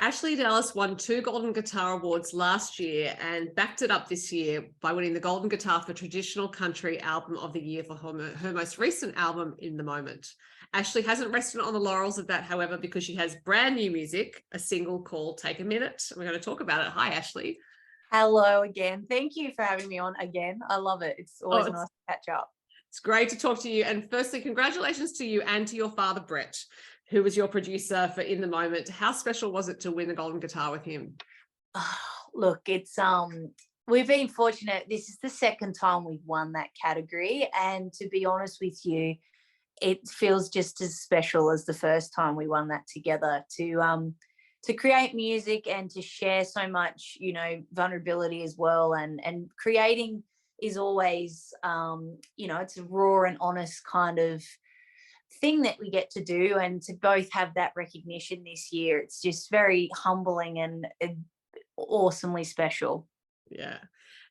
Ashleigh Dallas won 2 Golden Guitar Awards last year and backed it up this year by winning the Golden Guitar for Traditional Country Album of the Year for her most recent album, In the Moment. Ashleigh hasn't rested on the laurels of that, however, because she has brand new music, a single called Take a Minute. We're going to talk about it. Hi, Ashleigh. Hello again. Thank you for having me on again. I love it. It's always nice to catch up. It's great to talk to you. And firstly, congratulations to you and to your father, Brett, who was your producer for In the Moment. How special was it to win a Golden Guitar with him? Oh, look, it's we've been fortunate. This is the second time we've won that category, and to be honest with you, it feels just as special as the first time we won that together. To create music and to share so much, vulnerability as well, and creating is always, it's a raw and honest kind of thing that we get to do, and to both have that recognition this year, it's just very humbling and awesomely special. Yeah.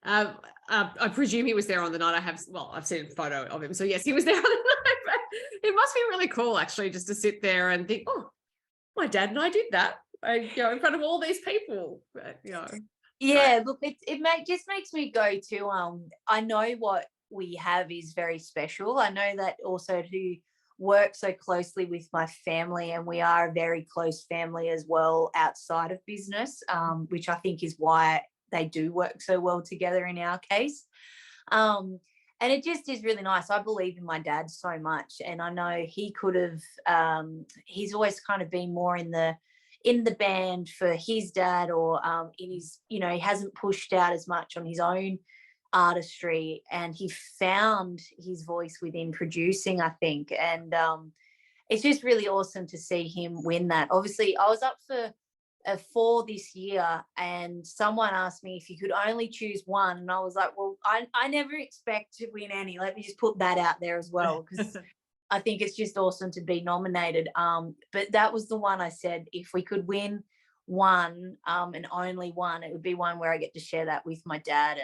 I presume he was there on the night. I've seen a photo of him, so yes, he was there on the night. But it must be really cool actually just to sit there and think, oh, my dad and I did that, in front of all these people. Yeah, look, it just makes me go to I know what we have is very special. I know that also to work so closely with my family, and we are a very close family as well outside of business, which I think is why they do work so well together in our case. And it just is really nice. I believe in my dad so much, and I know he could have, he's always kind of been more in the band for his dad, or in his, he hasn't pushed out as much on his own artistry, and he found his voice within producing, I think. And it's just really awesome to see him win that. Obviously, I was up for 4 this year, and someone asked me if you could only choose one, and I was like, well, I never expect to win any. Let me just put that out there as well, because I think it's just awesome to be nominated. But that was the one I said, if we could win one, and only one, it would be one where I get to share that with my dad.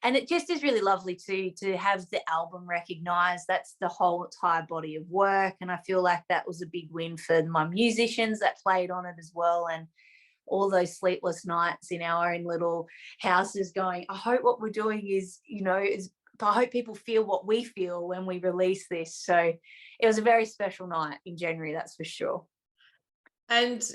And it just is really lovely to have the album recognized. That's the whole entire body of work. And I feel like that was a big win for my musicians that played on it as well. And all those sleepless nights in our own little houses going, I hope what we're doing is, I hope people feel what we feel when we release this. So it was a very special night in January, that's for sure. And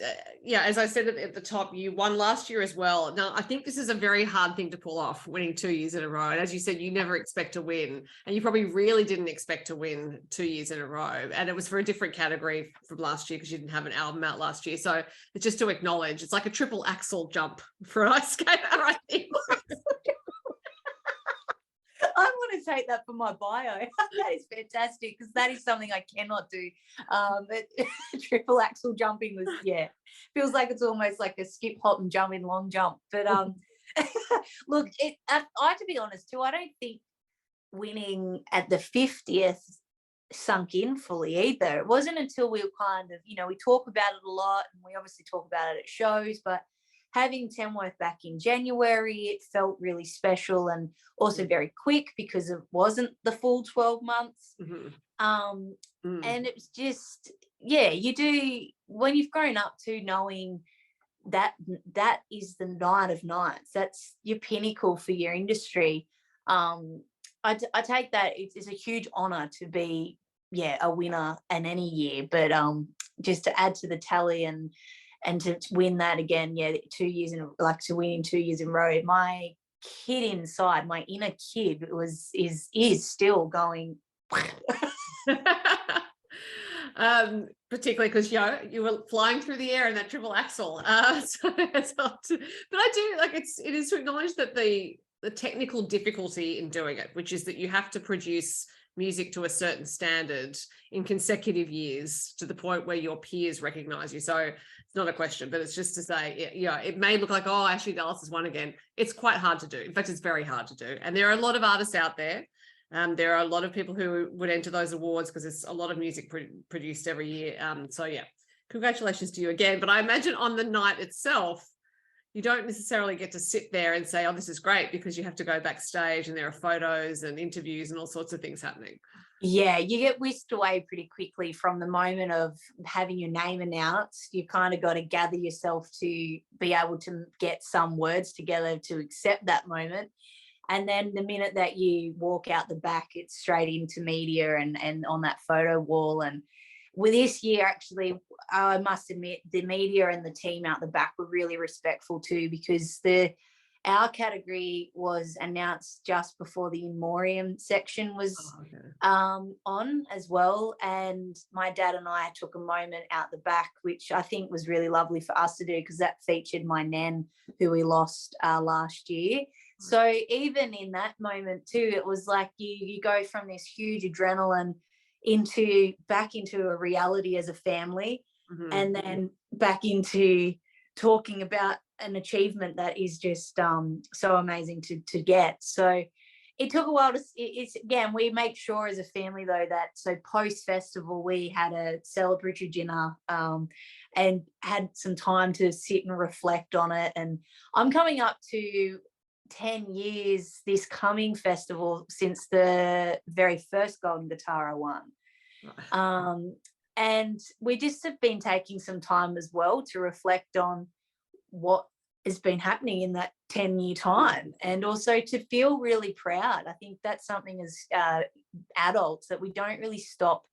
as I said at the top, you won last year as well. Now, I think this is a very hard thing to pull off, winning 2 years in a row. And as you said, you never expect to win, and you probably really didn't expect to win 2 years in a row. And it was for a different category from last year because you didn't have an album out last year. So it's just to acknowledge, it's like a triple axel jump for an ice skater, I think. I want to take that for my bio. That is fantastic, because that is something I cannot do. Triple axel jumping was, feels like it's almost like a skip, hop and jump in long jump. But look, to be honest too, I don't think winning at the 50th sunk in fully either. It wasn't until we were kind of, we talk about it a lot, and we obviously talk about it at shows, but having Tamworth back in January, it felt really special, and also very quick because it wasn't the full 12 months. And it was just, you do, when you've grown up to knowing that is the night of nights, that's your pinnacle for your industry. I take that, it's a huge honor to be, a winner in any year, but just to add to the tally and to win that again, 2 years to win in 2 years in a row. My kid inside, my inner kid, is still going. Particularly because you were flying through the air in that triple axel. So it's hard to, but I do like it is to acknowledge that the technical difficulty in doing it, which is that you have to produce music to a certain standard in consecutive years to the point where your peers recognize you. So it's not a question, but it's just to say, it may look like, oh, Ashleigh Dallas has won again. It's quite hard to do. In fact, it's very hard to do. And there are a lot of artists out there. There are a lot of people who would enter those awards because it's a lot of music produced every year. Congratulations to you again. But I imagine on the night itself, you don't necessarily get to sit there and say, oh, this is great, because you have to go backstage and there are photos and interviews and all sorts of things happening. Yeah, you get whisked away pretty quickly from the moment of having your name announced. You kind of got to gather yourself to be able to get some words together to accept that moment. And then the minute that you walk out the back, it's straight into media and on that photo wall. And with this year, actually, I must admit, the media and the team out the back were really respectful too, because our category was announced just before the in memoriam section was on as well. And my dad and I took a moment out the back, which I think was really lovely for us to do, because that featured my nan, who we lost last year. So even in that moment too, it was like you go from this huge adrenaline back into a reality as a family, and then back into talking about an achievement that is just so amazing to get. So it took a while it's again, we make sure as a family though that, so post festival we had a celebratory dinner and had some time to sit and reflect on it. And I'm coming up to 10 years this coming festival since the very first Golden Guitar I won. And we just have been taking some time as well to reflect on what has been happening in that 10-year time, and also to feel really proud. I think that's something as adults that we don't really stop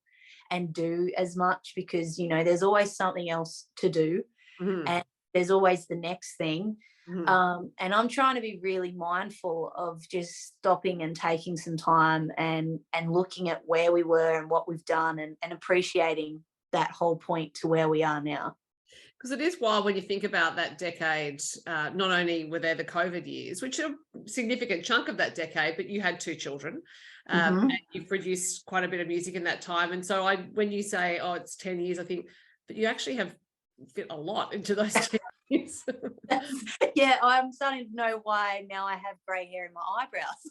and do as much, because, you know, there's always something else to do, and there's always the next thing. And I'm trying to be really mindful of just stopping and taking some time and looking at where we were and what we've done, and appreciating that whole point to where we are now. Because it is wild when you think about that decade. Not only were there the COVID years, which are a significant chunk of that decade, but you had 2 children, and you produced quite a bit of music in that time. And so when you say, oh, it's 10 years, I think, but you actually have fit a lot into those 10 years. Yeah, I'm starting to know why now I have grey hair in my eyebrows.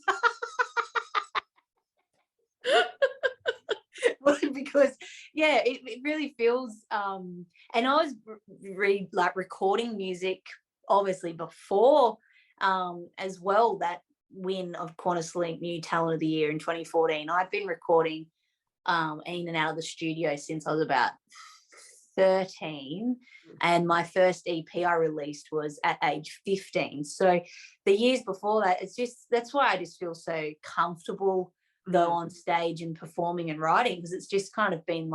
Because yeah, it really feels and I was recording music obviously before as well, that win of Qantas Link New Talent of the Year in 2014. I've been recording in and out of the studio since I was about 13, and my first EP I released was at age 15. So the years before that, that's why I just feel so comfortable though on stage and performing and writing, because it's just kind of been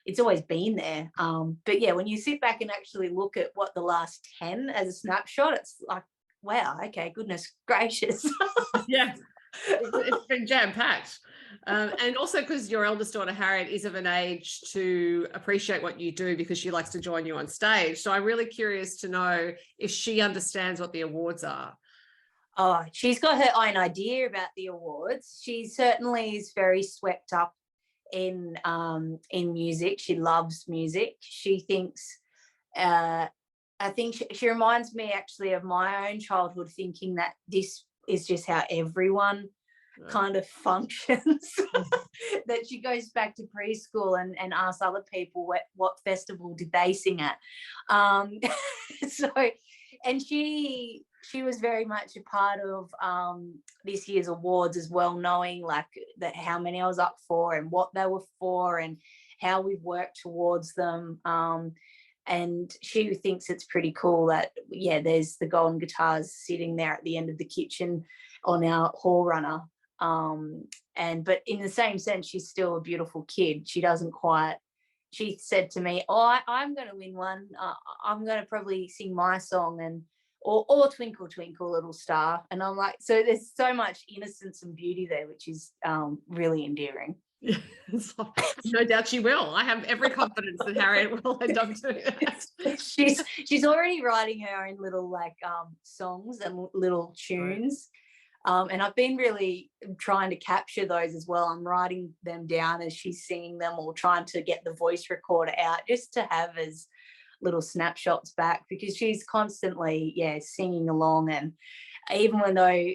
it's always been there. But yeah, when you sit back and actually look at what the last 10 as a snapshot, it's like, wow, okay, goodness gracious. Yeah, it's been jam-packed. And also because your eldest daughter Harriet is of an age to appreciate what you do, because she likes to join you on stage. So I'm really curious to know if she understands what the awards are. Oh, she's got her own idea about the awards. She certainly is very swept up in music. She loves music. She thinks, I think she reminds me actually of my own childhood, thinking that this is just how everyone kind of functions. That she goes back to preschool and asks other people what festival did they sing at. So, and she was very much a part of this year's awards as well, knowing like that how many I was up for and what they were for and how we've worked towards them. And she thinks it's pretty cool that, yeah, there's the golden guitars sitting there at the end of the kitchen on our hall runner. But in the same sense, she's still a beautiful kid. She said to me, oh, I'm going to win one. I'm going to probably sing my song or Twinkle, Twinkle, Little Star. And I'm like, so there's so much innocence and beauty there, which is really endearing. Yeah, no doubt she will. I have every confidence that Harriet will end up doing that. She's already writing her own little songs and little tunes. And I've been really trying to capture those as well. I'm writing them down as she's singing them, or trying to get the voice recorder out just to have as little snapshots back, because she's constantly, singing along. And even though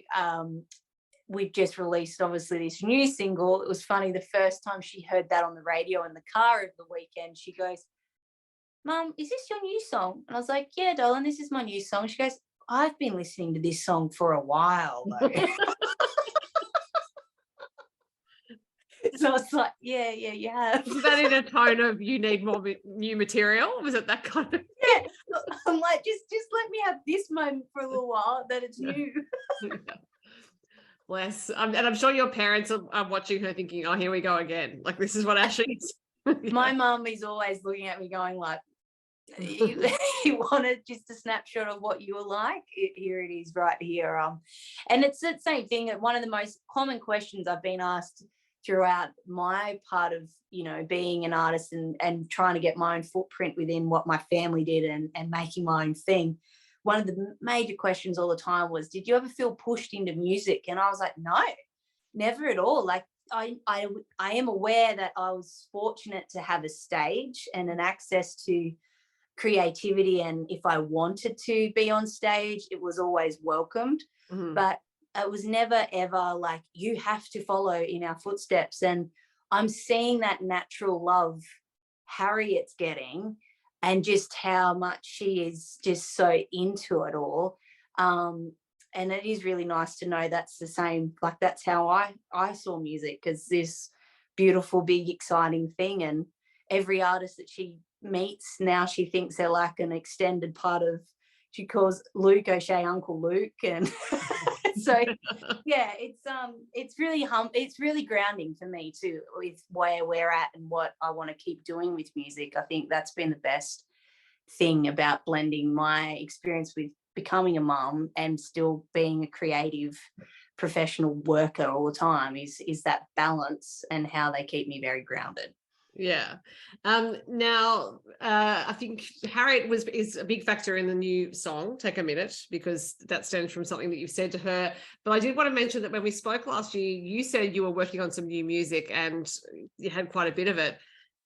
we've just released obviously this new single, it was funny, the first time she heard that on the radio in the car over the weekend, she goes, Mum, is this your new song? And I was like, yeah, darling, this is my new song. She goes, I've been listening to this song for a while though. So it's like, yeah, you have. Was that in a tone of you need more new material? Was it that kind of? Yeah, I'm like, just let me have this moment for a little while that it's Yeah. new. Bless. And I'm sure your parents are watching her thinking, oh, here we go again. Like, this is what Ashleigh is. My mum is always looking at me going like, you, you wanted just a snapshot of what you were like, here it is right here. And it's the same thing. One of the most common questions I've been asked throughout my part of, you know, being an artist and trying to get my own footprint within what my family did and making my own thing. One of the major questions all the time was, did you ever feel pushed into music? And I was like, no, never at all. Like, I am aware that I was fortunate to have a stage and an access to creativity, and if I wanted to be on stage, it was always welcomed. But it was never ever like, you have to follow in our footsteps. And I'm seeing that natural love Harriet's getting, and just how much she is just so into it all. And it is really nice to know that's the same, like that's how I saw music, as this beautiful, big, exciting thing. And every artist that she meets now, she thinks they're like an extended part of, she calls Luke O'Shea Uncle Luke. And so yeah, it's really grounding for me too, with where we're at and what I want to keep doing with music. I think that's been the best thing about blending my experience with becoming a mum and still being a creative professional worker all the time, is that balance, and how they keep me very grounded. Yeah. Now, I think Harriet is a big factor in the new song, Take a Minute, because that stems from something that you've said to her. But I did want to mention that when we spoke last year, you said you were working on some new music and you had quite a bit of it.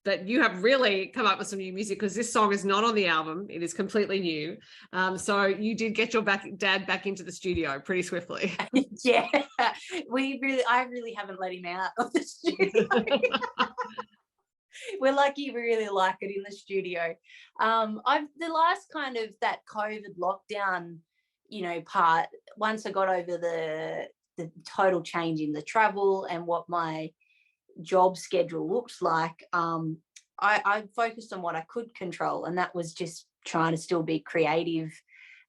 But you have really come up with some new music, because this song is not on the album. It is completely new. So you did get your dad back into the studio pretty swiftly. Yeah, I really haven't let him out of the studio. We're lucky we really like it in the studio. The last kind of that COVID lockdown, you know, part, once I got over the total change in the travel and what my job schedule looked like, I focused on what I could control, and that was just trying to still be creative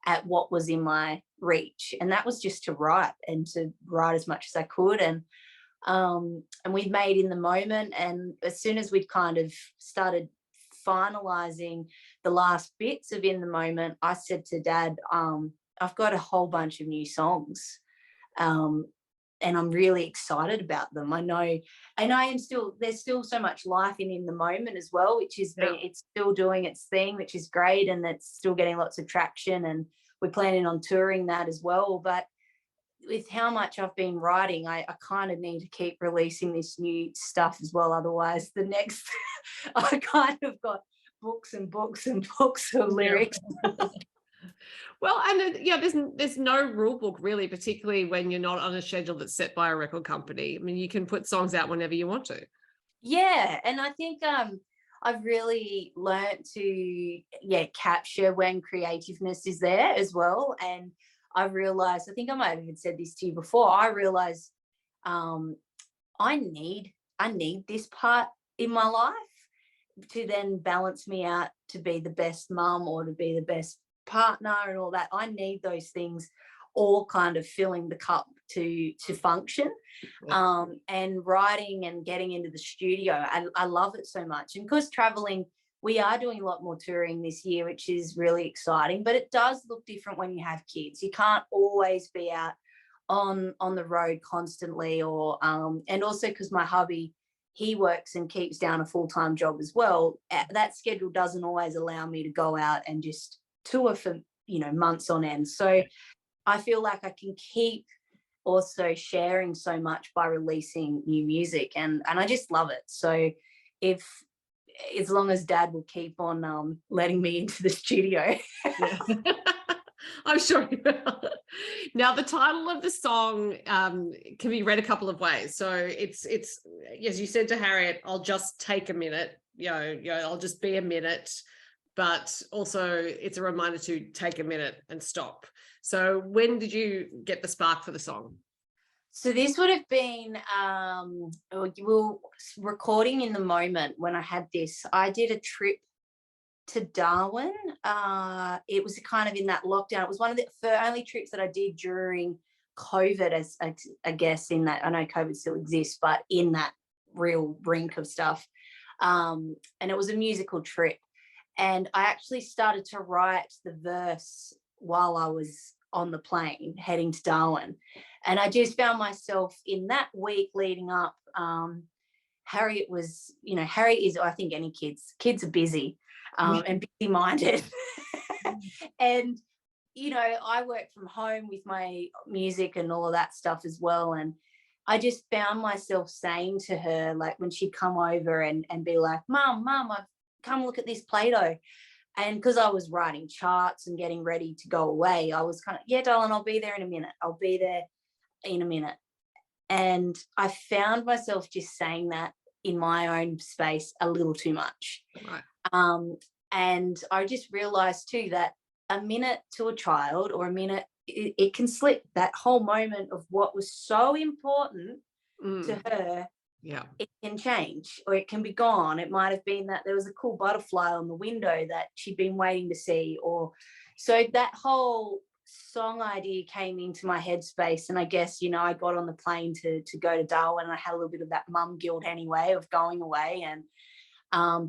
at what was in my reach, and that was just to write as much as I could. And we'd made In the Moment, and as soon as we'd kind of started finalizing the last bits of In the Moment, I said to Dad, I've got a whole bunch of new songs, and I'm really excited about them. I know, and there's still so much life in the Moment as well, which is it's still doing its thing, which is great, and it's still getting lots of traction, and we're planning on touring that as well. But with how much I've been writing, I kind of need to keep releasing this new stuff as well. Otherwise, the next, I kind of got books and books and books of lyrics. Well, and yeah, there's no rule book really, particularly when you're not on a schedule that's set by a record company. I mean, you can put songs out whenever you want to. Yeah, and I think I've really learnt to capture when creativeness is there as well. And I realized, I think I might have even said this to you before, I realized I need this part in my life to then balance me out to be the best mum or to be the best partner and all that. I need those things all kind of filling the cup to function. And writing and getting into the studio, I love it so much. And because traveling, we are doing a lot more touring this year, which is really exciting, but it does look different when you have kids. You can't always be out on the road constantly, or and also because my hubby, he works and keeps down a full-time job as well. That schedule doesn't always allow me to go out and just tour for, you know, months on end. So I feel like I can keep also sharing so much by releasing new music, and I just love it. So as long as Dad will keep on letting me into the studio. I'm sure he will. Now, the title of the song can be read a couple of ways. So it's as you said to Harriet, I'll just take a minute, I'll just be a minute, but also it's a reminder to take a minute and stop. So when did you get the spark for the song? So this would have been we were recording in the moment when I had this. I did a trip to Darwin. It was kind of in that lockdown. It was one of the only trips that I did during COVID, as I guess, in that I know COVID still exists, but in that real brink of stuff. And it was a musical trip. And I actually started to write the verse while I was on the plane heading to Darwin. And I just found myself in that week leading up. Harriet was, Harriet is, I think any kids are busy and busy minded. And, I work from home with my music and all of that stuff as well. And I just found myself saying to her, like when she'd come over and be like, Mum, I've come look at this Play-Doh. And because I was writing charts and getting ready to go away, I was kind of, yeah, darling, I'll be there in a minute. I'll be there in a minute. And I found myself just saying that in my own space a little too much. Right. And I just realized too that a minute to a child or a minute, it can slip. That whole moment of what was so important to her, it can change or it can be gone. It might have been that there was a cool butterfly on the window that she'd been waiting to see, or so that whole song idea came into my headspace. And I guess, I got on the plane to go to Darwin, and I had a little bit of that mum guilt anyway of going away, and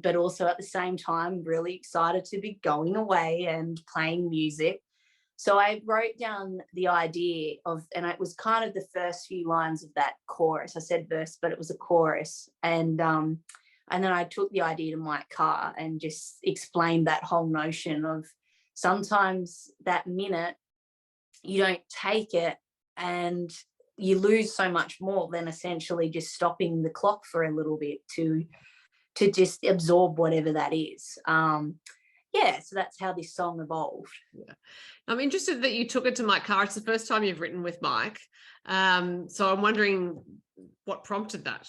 but also at the same time really excited to be going away and playing music. So I wrote down the idea of, and it was kind of the first few lines of that chorus. I said verse, but it was a chorus. And then I took the idea to Mike Carr and just explained that whole notion of sometimes that minute you don't take it and you lose so much more than essentially just stopping the clock for a little bit to just absorb whatever that is. So that's how this song evolved. Yeah. I'm interested that you took it to Mike Carr. It's the first time you've written with Mike. So I'm wondering what prompted that.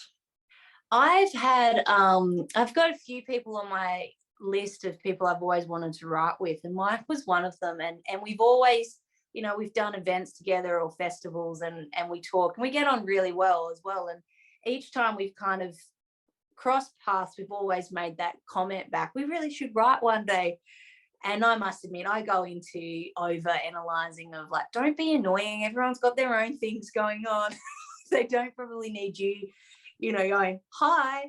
I've got a few people on my list of people I've always wanted to write with, and Mike was one of them. And we've always, we've done events together or festivals, and we talk and we get on really well as well. And each time we've kind of crossed paths, we've always made that comment back, we really should write one day. And I must admit, I go into over analyzing of like, don't be annoying, everyone's got their own things going on. They don't probably need you going hi.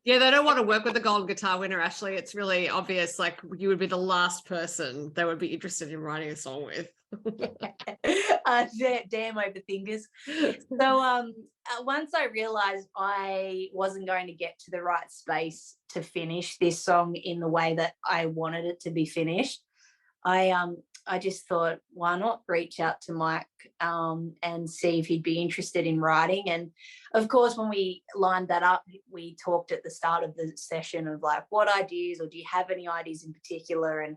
They don't want to work with the golden guitar winner, Ashleigh. It's really obvious, like you would be the last person they would be interested in writing a song with. Damn overthinkers. So once I realized I wasn't going to get to the right space to finish this song in the way that I wanted it to be finished, I just thought, why not reach out to Mike and see if he'd be interested in writing. And of course, when we lined that up, we talked at the start of the session of like, what ideas, or do you have any ideas in particular? And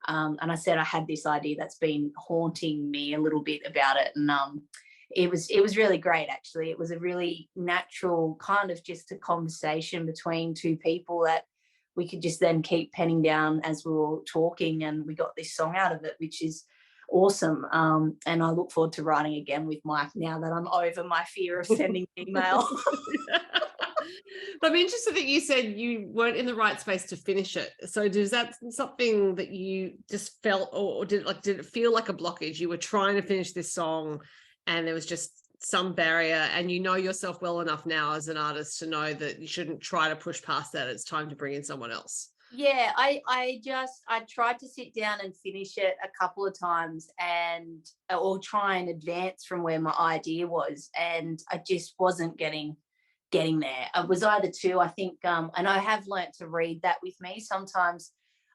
I said I had this idea that's been haunting me a little bit about it. And it was really great, actually. It was a really natural kind of just a conversation between two people that we could just then keep penning down as we were talking, and we got this song out of it, which is awesome. And I look forward to writing again with Mike now that I'm over my fear of sending email. I'm interested that you said you weren't in the right space to finish it. So is that something that you just felt, or did it feel like a blockage? You were trying to finish this song and there was just some barrier, and you know yourself well enough now as an artist to know that you shouldn't try to push past that. It's time to bring in someone else. Yeah, I tried to sit down and finish it a couple of times or try and advance from where my idea was, and I just wasn't getting there. It was either two, I think, and I have learnt to read that with me. Sometimes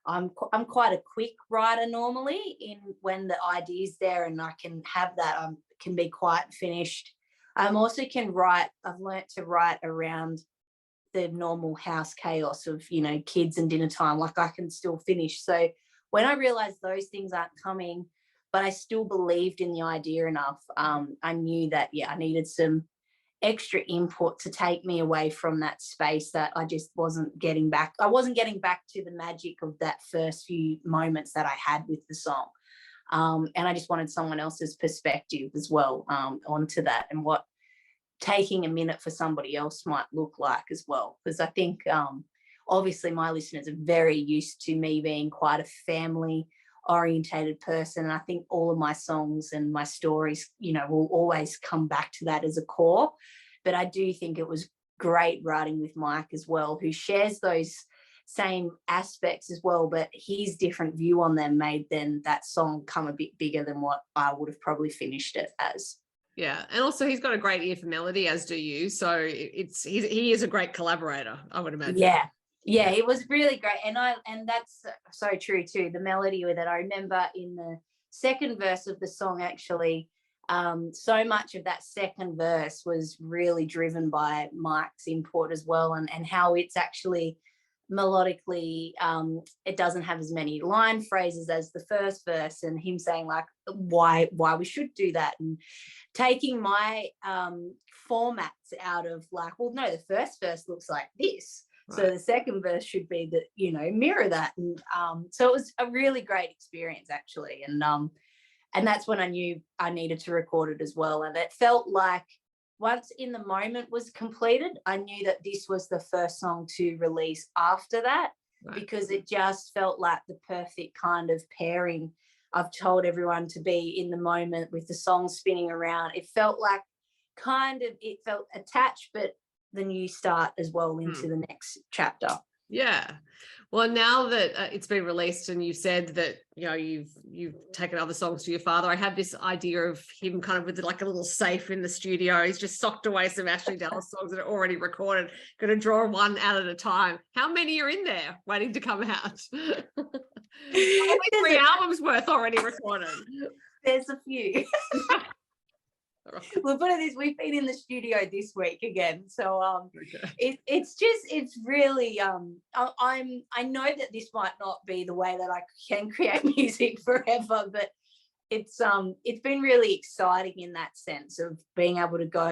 I'm quite a quick writer normally when the idea's there, and I can have that. Can be quite finished. I also can write. I've learnt to write around the normal house chaos of kids and dinner time. Like I can still finish. So when I realized those things aren't coming, but I still believed in the idea enough, I knew that I needed some extra input to take me away from that space that I just wasn't getting back. I wasn't getting back to the magic of that first few moments that I had with the song. And I just wanted someone else's perspective as well onto that, and what taking a minute for somebody else might look like as well. Because I think obviously my listeners are very used to me being quite a family orientated person. And I think all of my songs and my stories, you know, will always come back to that as a core. But I do think it was great writing with Mike as well, who shares those same aspects as well, but his different view on them made then that song come a bit bigger than what I would have probably finished it as. Yeah, and also he's got a great ear for melody, as do you. So he is a great collaborator, I would imagine. Yeah, it was really great, and that's so true too. The melody with it, I remember in the second verse of the song, actually, so much of that second verse was really driven by Mike's input as well, and how it's actually melodically, it doesn't have as many line phrases as the first verse, and him saying like why we should do that, and taking my formats out of like, well, no, the first verse looks like this, right, so the second verse should be that, you know, mirror that. And so it was a really great experience actually, and that's when I knew I needed to record it as well. And it felt like once In the Moment was completed, I knew that this was the first song to release after that, right, because it just felt like the perfect kind of pairing. I've told everyone to be in the moment with the song spinning around. It felt like it felt attached, but the new start as well into the next chapter. Yeah. Well, now that it's been released and you've said that, you know, you've taken other songs to your father, I had this idea of him kind of with like a little safe in the studio. He's just socked away some Ashleigh Dallas songs that are already recorded, going to draw one out at a time. How many are in there waiting to come out? Only 3 albums worth already recorded. There's a few. We'll put it this, we've been in the studio this week again, so okay. It's really I know that this might not be the way that I can create music forever, but it's been really exciting in that sense of being able to go,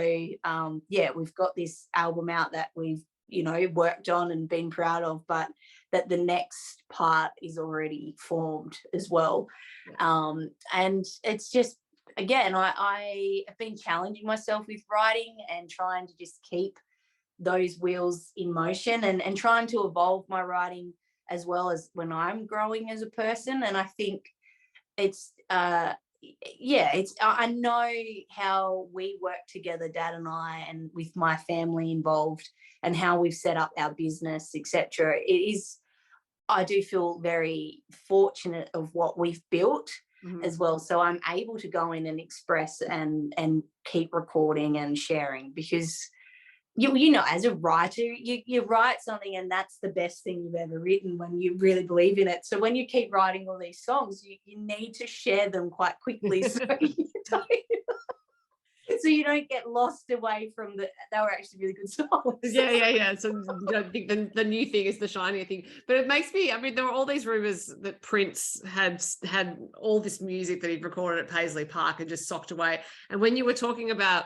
we've got this album out that we've, you know, worked on and been proud of, but that the next part is already formed as well. And it's just, again, I have been challenging myself with writing and trying to just keep those wheels in motion, and trying to evolve my writing as well as when I'm growing as a person. And I think it's I know how we work together, Dad and I, and with my family involved, and how we've set up our business, etc. I do feel very fortunate of what we've built as well. So I'm able to go in and express and keep recording and sharing, because you know, as a writer, you write something and that's the best thing you've ever written when you really believe in it. So when you keep writing all these songs, you need to share them quite quickly so you don't get lost away from they were actually really good songs. Yeah. So I think the new thing is the shinier thing. But it makes me, I mean, there were all these rumors that Prince had all this music that he'd recorded at Paisley Park and just socked away. And when you were talking about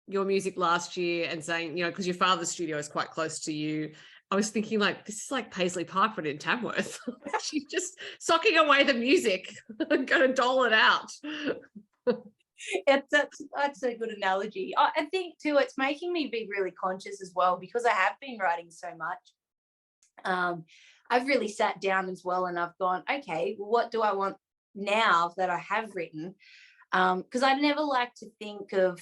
your music last year and saying, you know, because your father's studio is quite close to you, I was thinking like, this is like Paisley Park, but in Tamworth. She's just socking away the music and going to dole it out. That's a good analogy. I think too, it's making me be really conscious as well, because I have been writing so much. I've really sat down as well, and I've gone, okay, well, what do I want now that I have written? Because I never like to think of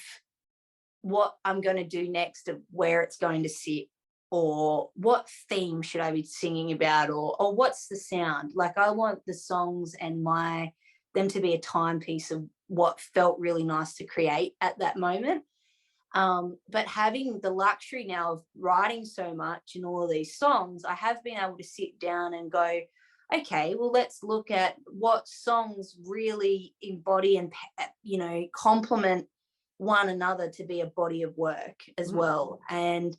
what I'm going to do next, of where it's going to sit, or what theme should I be singing about, or what's the sound. Like, I want the songs and them to be a timepiece of what felt really nice to create at that moment. But having the luxury now of writing so much in all of these songs, I have been able to sit down and go, okay, well, let's look at what songs really embody and, you know, complement one another to be a body of work as well. And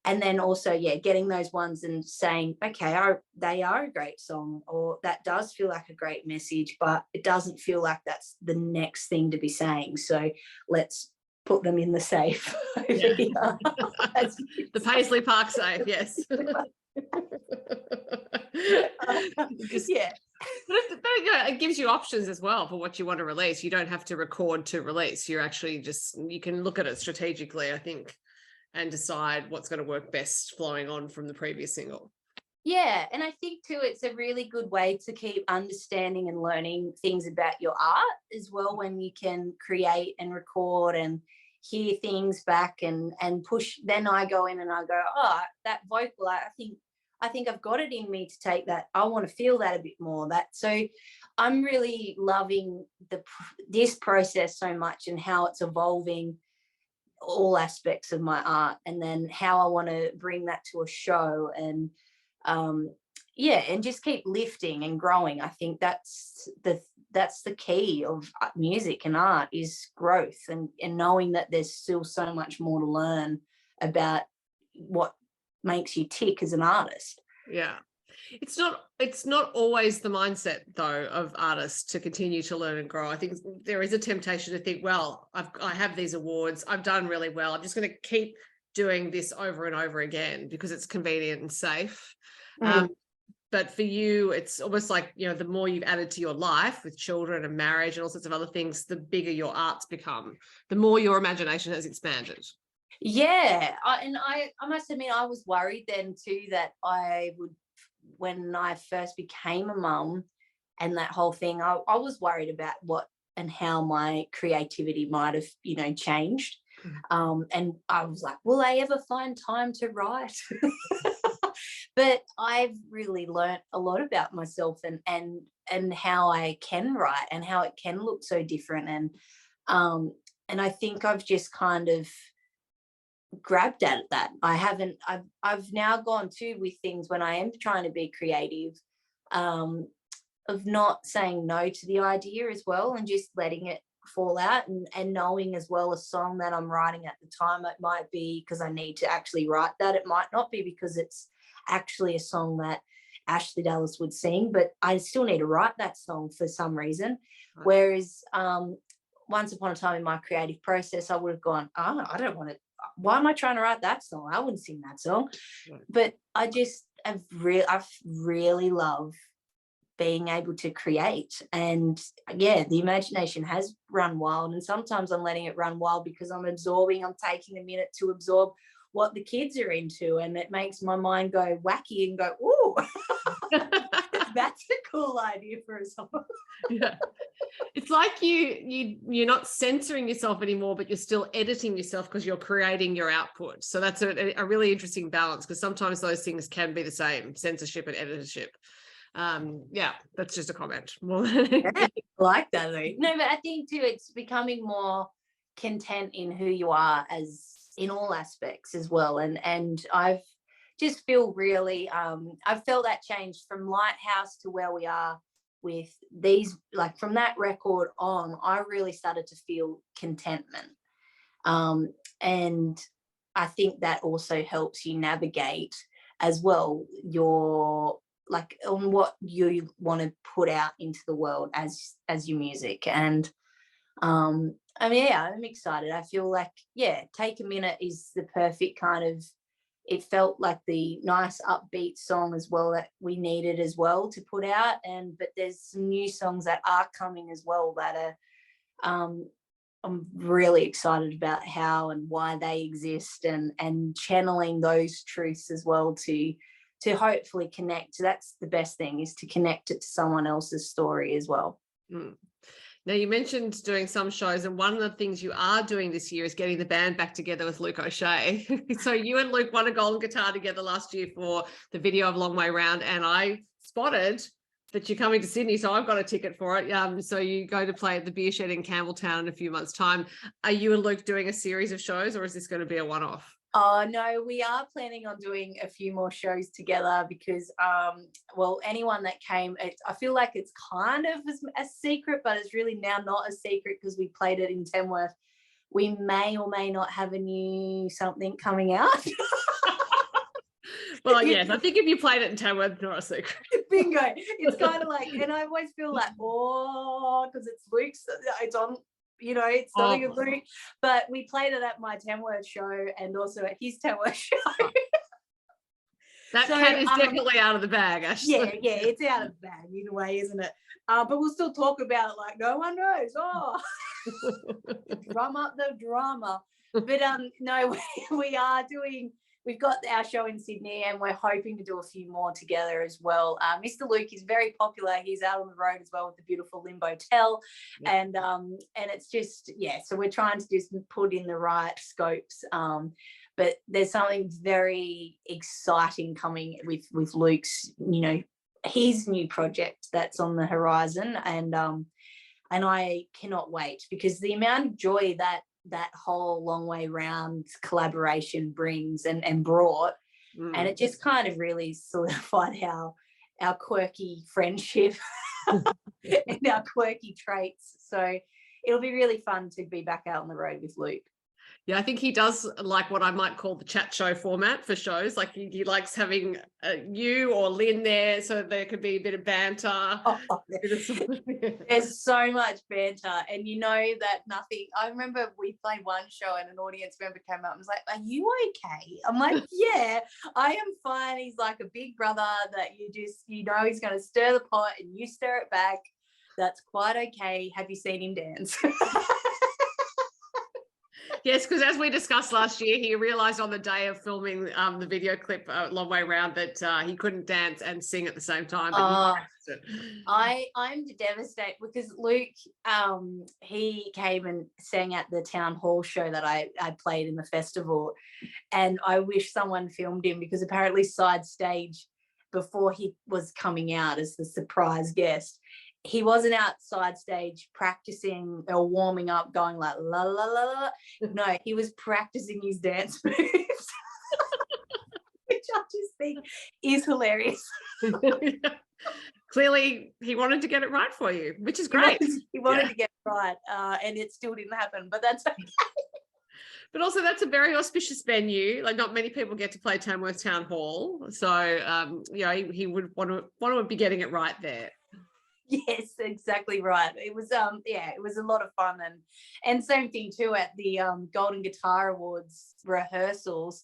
then also, getting those ones and saying, okay, they are a great song, or that does feel like a great message, but it doesn't feel like that's the next thing to be saying. So let's put them in the safe. The Paisley Park safe, yes. It gives you options as well for what you want to release. You don't have to record to release. You're actually you can look at it strategically, I think, and decide what's going to work best flowing on from the previous single. Yeah, and I think too, it's a really good way to keep understanding and learning things about your art as well, when you can create and record and hear things back and push. Then I go in and I go, oh, that vocal, I think I've got it in me to take that. I want to feel that a bit more. So I'm really loving this process so much, and how it's evolving all aspects of my art, and then how I want to bring that to a show, and and just keep lifting and growing. I think that's the key of music and art, is growth, and knowing that there's still so much more to learn about what makes you tick as an artist. Yeah. It's not always the mindset though of artists to continue to learn and grow. I think there is a temptation to think, well, I have these awards, I've done really well, I'm just going to keep doing this over and over again because it's convenient and safe. But for you, it's almost like, the more you've added to your life with children and marriage and all sorts of other things, the bigger your art's become, the more your imagination has expanded. Yeah, I must admit, I was worried then too that I would, when I first became a mum and that whole thing, I was worried about what and how my creativity might have, changed. And I was like, will I ever find time to write? But I've really learnt a lot about myself and how I can write and how it can look so different. And I think I've just kind of grabbed at that. I've now gone too with things when I am trying to be creative, of not saying no to the idea as well, and just letting it fall out, and knowing as well a song that I'm writing at the time, it might be because I need to actually write that. It might not be because it's actually a song that Ashleigh Dallas would sing, but I still need to write that song for some reason. Right. Whereas once upon a time in my creative process, I would have gone, oh, I don't want to, why am I trying to write that song? I wouldn't sing that song. Right. But I really love being able to create. And yeah, the imagination has run wild, and sometimes I'm letting it run wild because I'm taking a minute to absorb what the kids are into, and it makes my mind go wacky and go, ooh, that's a cool idea for a song. Yeah. It's like you're not censoring yourself anymore, but you're still editing yourself because you're creating your output. So that's a really interesting balance, because sometimes those things can be the same, censorship and editorship. Yeah, that's just a comment. Yeah, I like that though. No, but I think too, it's becoming more content in who you are, as in all aspects as well. And I've just feel really, I've felt that change from Lighthouse to where we are with these, like from that record on, I really started to feel contentment. And I think that also helps you navigate as well your, like, on what you want to put out into the world as your music. And I mean, yeah, I'm excited. I feel like, yeah, Take a Minute is the perfect kind of, it felt like the nice upbeat song as well that we needed as well to put out. But there's some new songs that are coming as well that are, I'm really excited about how and why they exist, and channeling those truths as well to hopefully connect. That's the best thing, is to connect it to someone else's story as well. Now, you mentioned doing some shows, and one of the things you are doing this year is getting the band back together with Luke O'Shea. So you and Luke won a golden guitar together last year for the video of Long Way Round, and I spotted that you're coming to Sydney, so I've got a ticket for it. So you go to play at the Beer Shed in Campbelltown in a few months' time. Are you and Luke doing a series of shows, or is this going to be a one-off? Oh, no, we are planning on doing a few more shows together because, well, anyone that came, I feel like it's kind of a secret, but it's really now not a secret because we played it in Tamworth. We may or may not have a new something coming out. Well, yes, I think if you played it in Tamworth, it's not a secret. Bingo. It's kind of like, and I always feel like, oh, because it's Luke's, it's on, it's something of Luke. But we played it at my Tamworth show and also at his Tamworth show. That cat is definitely out of the bag, Ashleigh. Yeah, it's out of the bag in a way, isn't it? But we'll still talk about it like no one knows. Oh, drum up the drama. But no, we are doing. We've got our show in Sydney, and we're hoping to do a few more together as well. Mr. Luke is very popular. He's out on the road as well with the beautiful Limbo Tell, and it's just So we're trying to just put in the right scopes. But there's something very exciting coming with Luke's, his new project that's on the horizon, and I cannot wait, because the amount of joy that whole Long Way Round collaboration brings and brought, and it just kind of really solidified our quirky friendship and our quirky traits. So it'll be really fun to be back out on the road with Luke. Yeah, I think he does like what I might call the chat show format for shows. Like he likes having you or Lynn there, so there could be a bit of banter. There's so much banter, and that nothing. I remember we played one show and an audience member came up and was like, "Are you okay?" I'm like, "Yeah, I am fine." He's like a big brother that he's going to stir the pot and you stir it back. That's quite okay. Have you seen him dance? Yes, because as we discussed last year, he realised on the day of filming the video clip Long Way Round that he couldn't dance and sing at the same time. I'm devastated because Luke, he came and sang at the town hall show that I played in the festival, and I wish someone filmed him, because apparently side stage, before he was coming out as the surprise guest, he wasn't outside stage practicing or warming up, going like la la la la. No, he was practicing his dance moves, which I just think is hilarious. Clearly, he wanted to get it right for you, which is great. He wanted to get it right, and it still didn't happen, but that's okay. But also, that's a very auspicious venue. Like, not many people get to play Tamworth Town Hall, so he would want to be getting it right there. Yes, exactly right. It was it was a lot of fun, and same thing too at the Golden Guitar Awards rehearsals.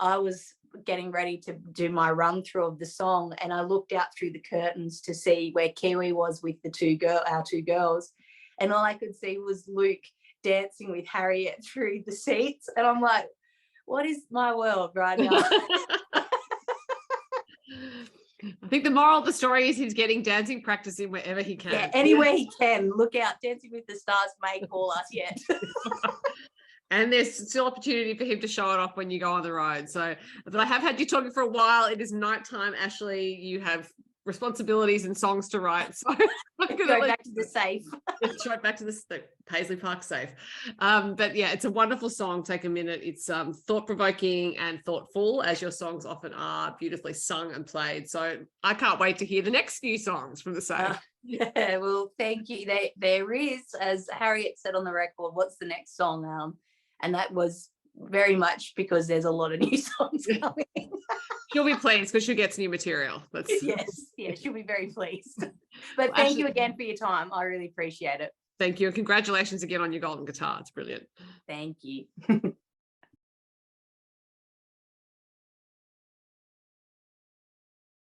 I was getting ready to do my run through of the song, and I looked out through the curtains to see where Kiwi was with our two girls, and all I could see was Luke dancing with Harriet through the seats, and I'm like, what is my world right now? I think the moral of the story is he's getting dancing practice in wherever he can. Yeah, anywhere he can. Look out, Dancing with the Stars may call us yet. And there's still opportunity for him to show it off when you go on the road. So, but I have had you talking for a while. It is nighttime, Ashleigh. You have responsibilities and songs to write. So go back to the safe. Right back to the Paisley Park safe. But yeah, it's a wonderful song. Take a minute. It's thought-provoking and thoughtful, as your songs often are, beautifully sung and played. So I can't wait to hear the next few songs from the safe. Yeah, well, thank you. There is, as Harriet said on the record, what's the next song? And that was very much because there's a lot of new songs coming. She'll be pleased because she gets new material. Yes, she'll be very pleased. But thank you again for your time. I really appreciate it. Thank you. And congratulations again on your golden guitar. It's brilliant. Thank you.